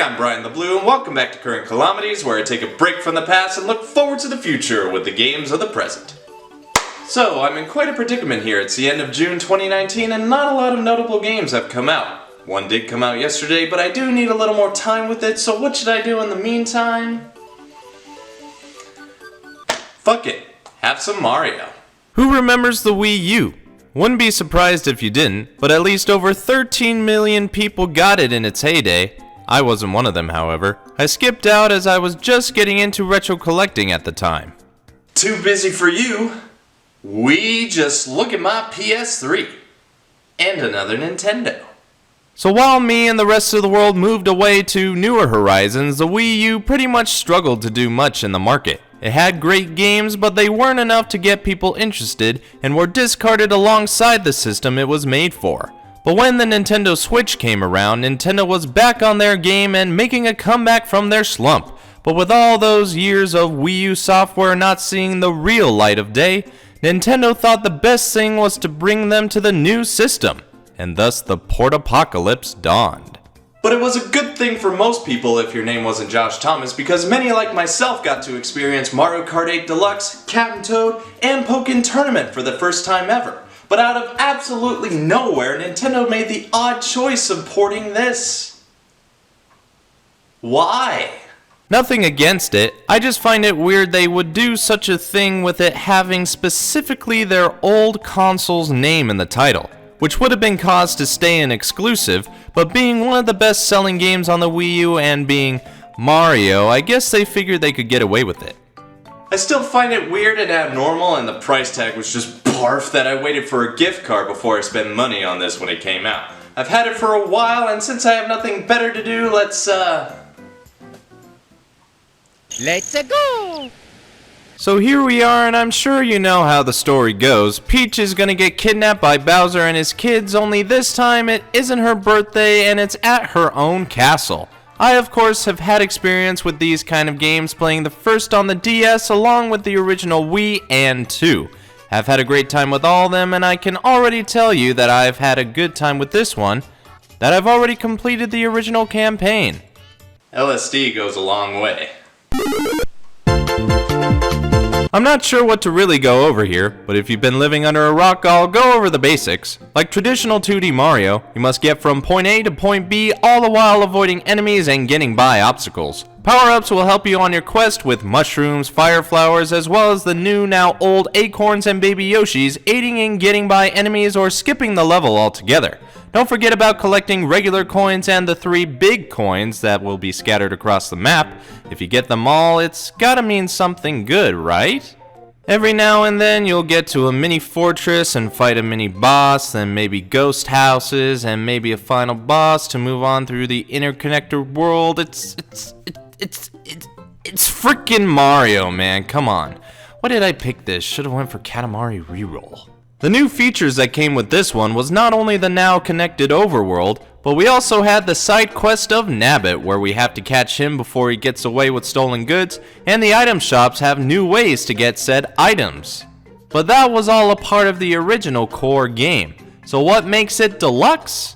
I'm BrianTheBlue, and welcome back to Current Calamities, where I take a break from the past and look forward to the future with the games of the present. So, I'm in quite a predicament here. It's the end of June 2019, and not a lot of notable games have come out. One did come out yesterday, but I do need a little more time with it, so what should I do in the meantime? Fuck it. Have some Mario. Who remembers the Wii U? Wouldn't be surprised if you didn't, but at least over 13 million people got it in its heyday. I wasn't one of them, however. I skipped out as I was just getting into retro collecting at the time. Too busy for you. We just look at my PS3. And another Nintendo. So while me and the rest of the world moved away to newer horizons, the Wii U pretty much struggled to do much in the market. It had great games, but they weren't enough to get people interested and were discarded alongside the system it was made for. But when the Nintendo Switch came around, Nintendo was back on their game and making a comeback from their slump. But with all those years of Wii U software not seeing the real light of day, Nintendo thought the best thing was to bring them to the new system, and thus the port-apocalypse dawned. But it was a good thing for most people if your name wasn't Josh Thomas, because many like myself got to experience Mario Kart 8 Deluxe, Captain Toad, and Pokken Tournament for the first time ever. But out of absolutely nowhere, Nintendo made the odd choice of porting this. Why? Nothing against it, I just find it weird they would do such a thing with it having specifically their old console's name in the title, which would have been caused to stay an exclusive, but being one of the best-selling games on the Wii U and being Mario, I guess they figured they could get away with it. I still find it weird and abnormal, and the price tag was just barf that I waited for a gift card before I spent money on this when it came out. I've had it for a while, and since I have nothing better to do, let's go! So here we are, and I'm sure you know how the story goes. Peach is gonna get kidnapped by Bowser and his kids, only this time it isn't her birthday and it's at her own castle. I, of course, have had experience with these kind of games, playing the first on the DS along with the original Wii and 2. I've had a great time with all of them, and I can already tell you that I've had a good time with this one, that I've already completed the original campaign. LSD goes a long way. I'm not sure what to really go over here, but if you've been living under a rock, I'll go over the basics. Like traditional 2D Mario, you must get from point A to point B, all the while avoiding enemies and getting by obstacles. Power-ups will help you on your quest with mushrooms, fire flowers, as well as the new, now old acorns and baby Yoshis, aiding in getting by enemies or skipping the level altogether. Don't forget about collecting regular coins and the 3 big coins that will be scattered across the map. If you get them all, it's gotta mean something good, right? Every now and then you'll get to a mini fortress and fight a mini boss, then maybe ghost houses, and maybe a final boss to move on through the interconnected world. It's freaking Mario, man, come on. Why did I pick this? Should've went for Katamari Reroll. The new features that came with this one was not only the now connected overworld, but we also had the side quest of Nabbit, where we have to catch him before he gets away with stolen goods, and the item shops have new ways to get said items. But that was all a part of the original core game. So what makes it deluxe?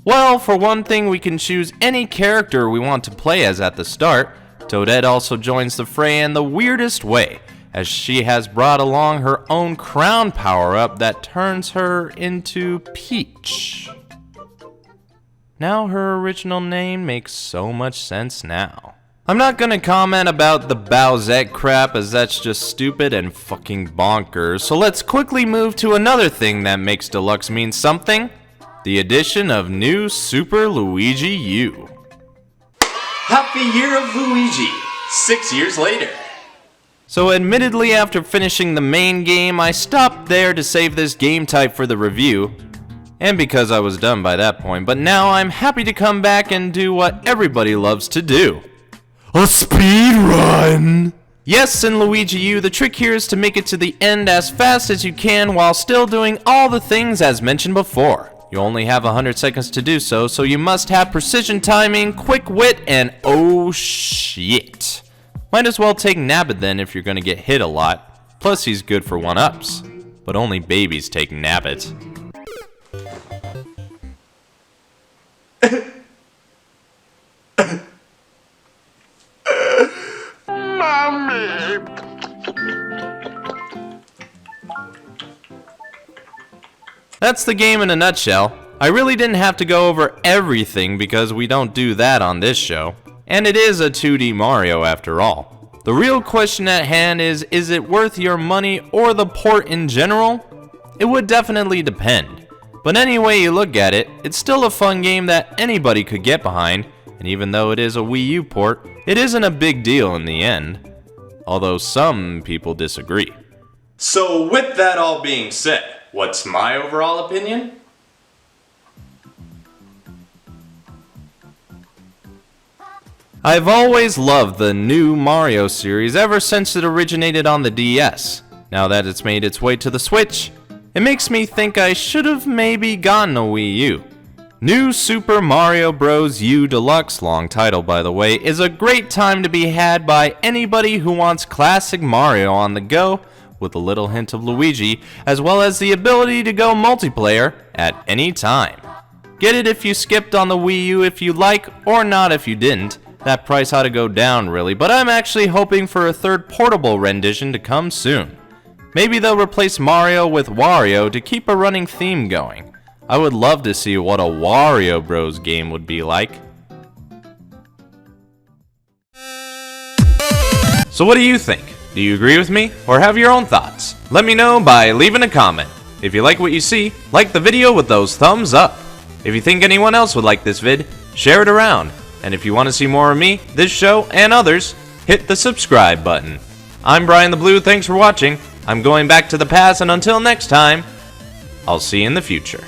Well, for one thing, we can choose any character we want to play as at the start. Toadette also joins the fray in the weirdest way, as she has brought along her own crown power-up that turns her into Peach. Now her original name makes so much sense now. I'm not gonna comment about the Bowsette crap, as that's just stupid and fucking bonkers, so let's quickly move to another thing that makes Deluxe mean something: the addition of new Super Luigi U. Happy Year of Luigi! 6 years later. So admittedly, after finishing the main game, I stopped there to save this game type for the review, and because I was done by that point, but now I'm happy to come back and do what everybody loves to do: a speed run! Yes, in Luigi U, the trick here is to make it to the end as fast as you can while still doing all the things as mentioned before. You only have 100 seconds to do so, so you must have precision timing, quick wit, and oh shit. Might as well take Nabbit then if you're gonna get hit a lot. Plus he's good for 1-ups. But only babies take Nabbit. That's the game in a nutshell. I really didn't have to go over everything because we don't do that on this show. And it is a 2D Mario after all. The real question at hand is it worth your money or the port in general? It would definitely depend. But any way you look at it, it's still a fun game that anybody could get behind, and even though it is a Wii U port, it isn't a big deal in the end. Although some people disagree. So with that all being said, what's my overall opinion? I've always loved the new Mario series ever since it originated on the DS. Now that it's made its way to the Switch, it makes me think I should have maybe gotten a Wii U. New Super Mario Bros. U Deluxe, long title by the way, is a great time to be had by anybody who wants classic Mario on the go, with a little hint of Luigi, as well as the ability to go multiplayer at any time. Get it if you skipped on the Wii U if you like, or not if you didn't. That price ought to go down really, but I'm actually hoping for a third portable rendition to come soon. Maybe they'll replace Mario with Wario to keep a running theme going. I would love to see what a Wario Bros game would be like. So what do you think? Do you agree with me, or have your own thoughts? Let me know by leaving a comment. If you like what you see, like the video with those thumbs up. If you think anyone else would like this vid, share it around. And if you want to see more of me, this show, and others, hit the subscribe button. I'm BrianTheBlue, thanks for watching. I'm going back to the past, and until next time, I'll see you in the future.